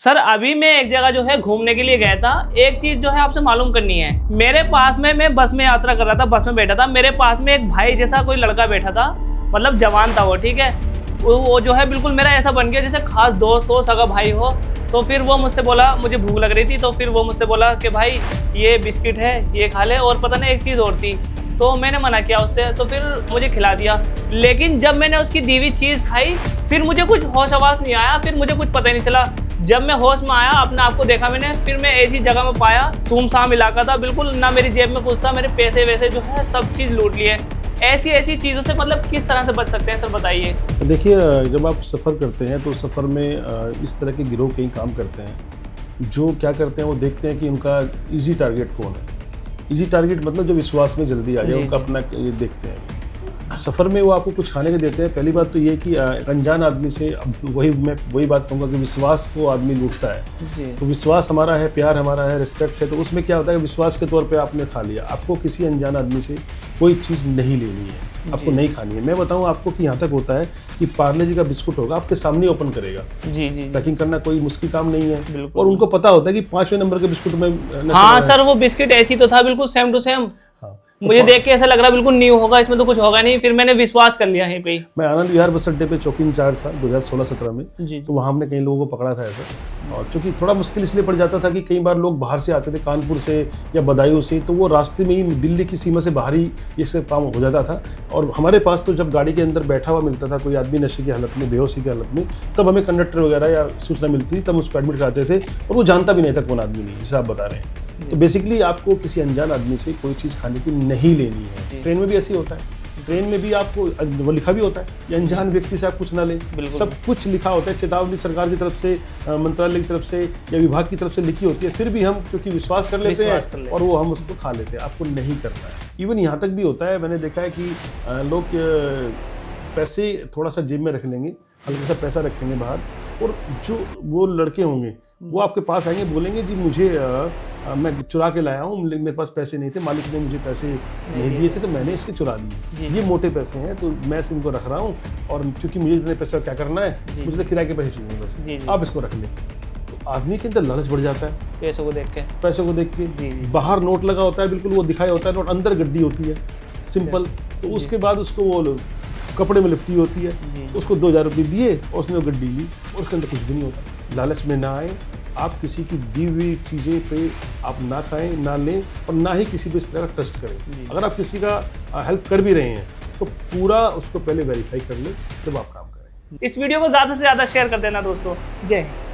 Sir अभी मैं एक जगह जो है घूमने के लिए गया था। एक चीज जो है आपसे मालूम करनी है। मेरे पास में, मैं बस में यात्रा कर रहा था, बस में बैठा था, मेरे पास में एक भाई जैसा कोई लड़का बैठा था, मतलब जवान था वो, ठीक है। वो जो है बिल्कुल मेरा ऐसा बन गया जैसे खास दोस्त हो, सगा भाई हो। तो फिर वो मुझसे बोला, मुझे भूख लग रही थी, तो फिर वो मुझसे बोला कि भाई ये बिस्किट है, ये खा ले, और पता नहीं एक चीज़ और थी। तो मैंने मना किया उससे, तो फिर मुझे खिला दिया। लेकिन जब मैंने उसकी दी हुई चीज़ खाई, फिर मुझे कुछ होश आवास नहीं आया, फिर मुझे कुछ पता ही नहीं चला। जब मैं होश में आया, अपने आप को देखा मैंने, फिर मैं ऐसी जगह में पाया, सुमसाम इलाका था बिल्कुल, ना मेरी जेब में कुछ था, मेरे पैसे वैसे जो है सब चीज़ लूट लिए। ऐसी चीज़ों से मतलब किस तरह से बच सकते हैं सर, बताइए। देखिए, जब आप सफ़र करते हैं तो सफ़र में इस तरह के गिरोह कई काम करते हैं जो क्या करते हैं, वो देखते हैं कि उनका इजी टारगेट कौन है। इजी टारगेट मतलब जो विश्वास में जल्दी आ जाए, उनका अपना ये देखते हैं। सफ़र में वो आपको कुछ खाने के देते हैं। पहली बात तो ये कि अनजान आदमी से, अब मैं वही बात कहूँगा कि विश्वास को आदमी लूटता है। तो विश्वास हमारा है, प्यार हमारा है, रिस्पेक्ट है, तो उसमें क्या होता है कि विश्वास के तौर पे आपने खा लिया। आपको किसी अनजान आदमी से कोई चीज़ नहीं लेनी है, आपको नहीं खानी है। मैं बताऊँ आपको कि यहाँ तक होता है कि पार्ले जी का बिस्कुट होगा, आपके सामने ओपन करेगा। जी। पैकिंग करना कोई मुश्किल काम नहीं है, और उनको पता होता है कि 5वें नंबर के बिस्कुट में हाँ सर, वो बिस्किट ऐसी तो था बिल्कुल सेम टू सेम। मुझे देख के ऐसा लग रहा बिल्कुल न्यू होगा, इसमें तो कुछ होगा नहीं। फिर मैंने विश्वास कर लिया यहीं पे। मैं आनंद विहार बस अड्डे पे चौकी इंचार्ज था 2016-17 में। जी। तो वहाँ हमने कई लोगों को पकड़ा था ऐसा, और क्योंकि थोड़ा मुश्किल इसलिए पड़ जाता था कि कई बार लोग बाहर से आते थे, कानपुर से या बदायूं से, तो वो रास्ते में ही दिल्ली की सीमा से बाहर ही ये काम हो जाता था। और हमारे पास तो जब गाड़ी के अंदर बैठा हुआ मिलता था कोई आदमी नशे की हालत में, बेहोशी की हालत में, तब हमें कंडक्टर वगैरह या सूचना मिलती थी, तब उसको एडमिट कराते थे, और वो जानता भी नहीं था कौन आदमी नहीं, जैसे आप बता रहे हैं। तो बेसिकली आपको किसी अनजान आदमी से कोई चीज़ खाने की नहीं लेनी है। ट्रेन में भी ऐसे ही होता है। ट्रेन में भी आपको वो लिखा भी होता है कि अनजान व्यक्ति से आप कुछ ना लें। सब कुछ लिखा होता है, चेतावनी सरकार की तरफ से, मंत्रालय की तरफ से या विभाग की तरफ से लिखी होती है। फिर भी हम क्योंकि विश्वास कर लेते हैं और वो हम उसको खा लेते हैं। आपको नहीं करना है। इवन यहाँ तक भी होता है, मैंने देखा है कि लोग पैसे थोड़ा सा जेब में रख लेंगे, हल्का सा पैसा रखेंगे बाहर, और जो वो लड़के होंगे वो आपके पास आएंगे, बोलेंगे जी मुझे मैं चुरा के लाया हूँ, मेरे पास पैसे नहीं थे, मालिक ने मुझे पैसे नहीं दिए थे, तो मैंने इसके चुरा लिए। ये मोटे पैसे हैं, तो मैं इनको रख रहा हूँ, और क्योंकि मुझे इतने पैसे क्या करना है, मुझे तो किराए के पैसे चाहिए बस, आप इसको रख लें। तो आदमी के अंदर लालच बढ़ जाता है पैसों को देख के। बाहर नोट लगा होता है, बिल्कुल वो दिखाया होता है नोट, अंदर गड्डी होती है सिंपल। तो उसके बाद उसको वो कपड़े में लिपटी होती है, उसको 2000 रुपये दिए और उसने वो गड्डी ली, और उसके अंदर कुछ भी नहीं होता। लालच में ना आए, आप किसी की दी हुई चीज़ें पे आप ना खाएं, ना लें, और ना ही किसी पे इस तरह का ट्रस्ट करें। अगर आप किसी का हेल्प कर भी रहे हैं तो पूरा उसको पहले वेरीफाई कर लें जब आप काम करें। इस वीडियो को ज़्यादा से ज़्यादा शेयर कर देना दोस्तों। जय हिंद।